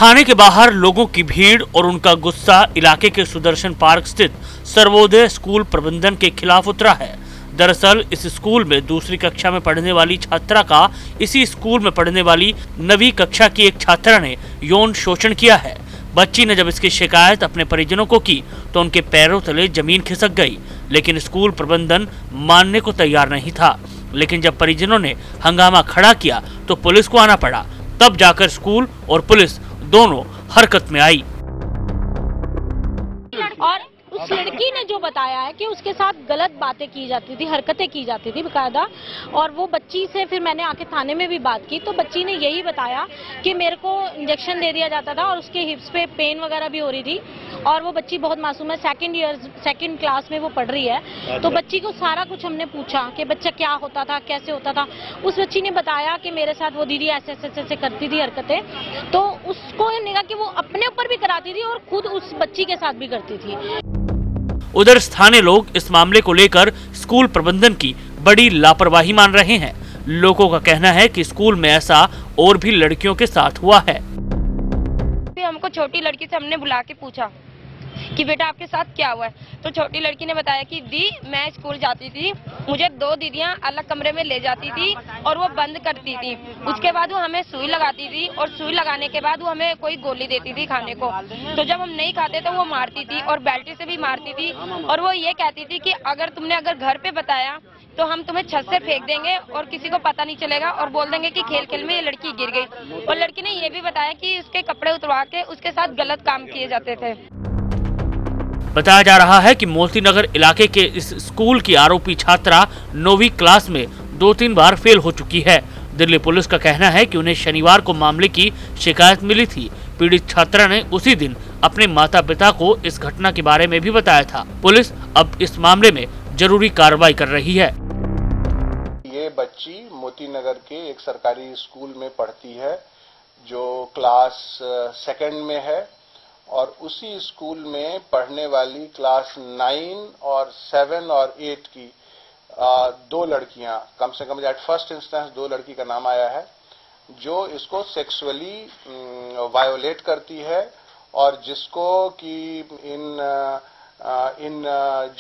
थाने के बाहर लोगों की भीड़ और उनका गुस्सा इलाके के सुदर्शन पार्क स्थित सर्वोदय स्कूल प्रबंधन के खिलाफ उतरा है। दरअसल इस स्कूल में दूसरी कक्षा में पढ़ने वाली छात्रा का इसी स्कूल में पढ़ने वाली 9वीं कक्षा की एक छात्रा ने यौन शोषण किया है। बच्ची ने जब इसकी शिकायत अपने परिजनों को की तो उनके पैरों तले जमीन खिसक गई, लेकिन स्कूल प्रबंधन मानने को तैयार नहीं था। लेकिन जब परिजनों ने हंगामा खड़ा किया तो पुलिस को आना पड़ा, तब जाकर स्कूल और पुलिस दोनों हरकत में आई। और उस लड़की ने जो बताया है कि उसके साथ गलत बातें की जाती थी, हरकतें की जाती थी बकायदा, और वो बच्ची से फिर मैंने आके थाने में भी बात की तो बच्ची ने यही बताया कि मेरे को इंजेक्शन दे दिया जाता था और उसके हिप्स पे पेन वगैरह भी हो रही थी। और वो बच्ची बहुत मासूम है, सेकंड क्लास में वो पढ़ रही है। तो बच्ची को सारा कुछ हमने पूछा कि बच्चा क्या होता था, कैसे होता था। उस बच्ची ने बताया कि मेरे साथ वो दीदी ऐसे ऐसे करती थी हरकतें, तो उसको कहा कि वो अपने ऊपर भी कराती थी और खुद उस बच्ची के साथ भी करती थी। उधर स्थानीय लोग इस मामले को लेकर स्कूल प्रबंधन की बड़ी लापरवाही मान रहे हैं। लोगों का कहना है कि स्कूल में ऐसा और भी लड़कियों के साथ हुआ है। हमको छोटी लड़की से हमने बुला के पूछा कि बेटा आपके साथ क्या हुआ है, तो छोटी लड़की ने बताया कि दी मैं स्कूल जाती थी, मुझे 2 दीदियां अलग कमरे में ले जाती थी और वो बंद करती थी। उसके बाद वो हमें सुई लगाती थी और सुई लगाने के बाद वो हमें कोई गोली देती थी खाने को। तो जब हम नहीं खाते तो वो मारती थी और बेल्टी से भी मारती थी। और वो ये कहती थी कि अगर घर पे बताया तो हम तुम्हें छत से फेंक देंगे और किसी को पता नहीं चलेगा और बोल देंगे कि खेल खेल में ये लड़की गिर गई। और लड़की ने ये भी बताया कि उसके कपड़े उतरवा के उसके साथ गलत काम किए जाते थे। बताया जा रहा है कि मोती नगर इलाके के इस स्कूल की आरोपी छात्रा 9वीं क्लास में 2-3 बार फेल हो चुकी है। दिल्ली पुलिस का कहना है कि उन्हें शनिवार को मामले की शिकायत मिली थी। पीड़ित छात्रा ने उसी दिन अपने माता पिता को इस घटना के बारे में भी बताया था। पुलिस अब इस मामले में जरूरी कार्रवाई कर रही है। ये बच्ची मोती नगर के एक सरकारी स्कूल में पढ़ती है जो क्लास 2 में है, और उसी स्कूल में पढ़ने वाली क्लास 9 और 7 और 8 की 2 लड़कियां, कम से कम एट फर्स्ट इंस्टेंस 2 लड़की का नाम आया है, जो इसको सेक्सुअली वायोलेट करती है और जिसको कि इन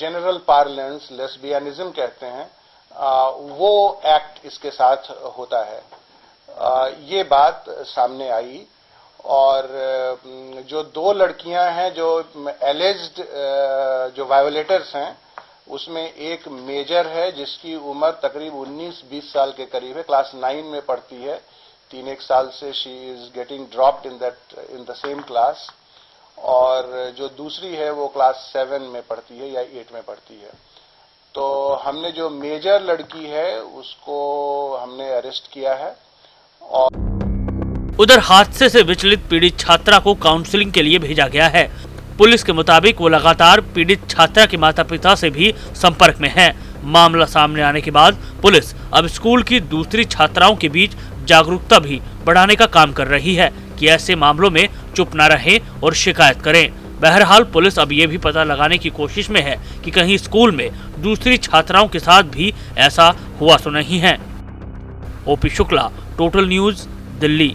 जनरल पार्लेंस लेस्बियनिज्म कहते हैं, वो एक्ट इसके साथ होता है। ये बात सामने आई और जो 2 लड़कियां हैं जो एलिज्ड जो वायोलेटर्स हैं, उसमें एक मेजर है जिसकी उम्र तकरीब 19-20 साल के करीब है, क्लास 9 में पढ़ती है। 3-1 साल से she is getting dropped in the same class. और जो दूसरी है वो क्लास 7 में पढ़ती है या 8 में पढ़ती है। तो हमने जो मेजर लड़की है उसको हमने अरेस्ट किया है। और उधर हादसे से विचलित पीड़ित छात्रा को काउंसलिंग के लिए भेजा गया है। पुलिस के मुताबिक वो लगातार पीड़ित छात्रा के माता पिता से भी संपर्क में है। मामला सामने आने के बाद पुलिस अब स्कूल की दूसरी छात्राओं के बीच जागरूकता भी बढ़ाने का काम कर रही है कि ऐसे मामलों में चुप न रहें और शिकायत करें। बहरहाल पुलिस अब ये भी पता लगाने की कोशिश में है कि कहीं स्कूल में दूसरी छात्राओं के साथ भी ऐसा हुआ तो नहीं है। OP Shukla, total news, Delhi.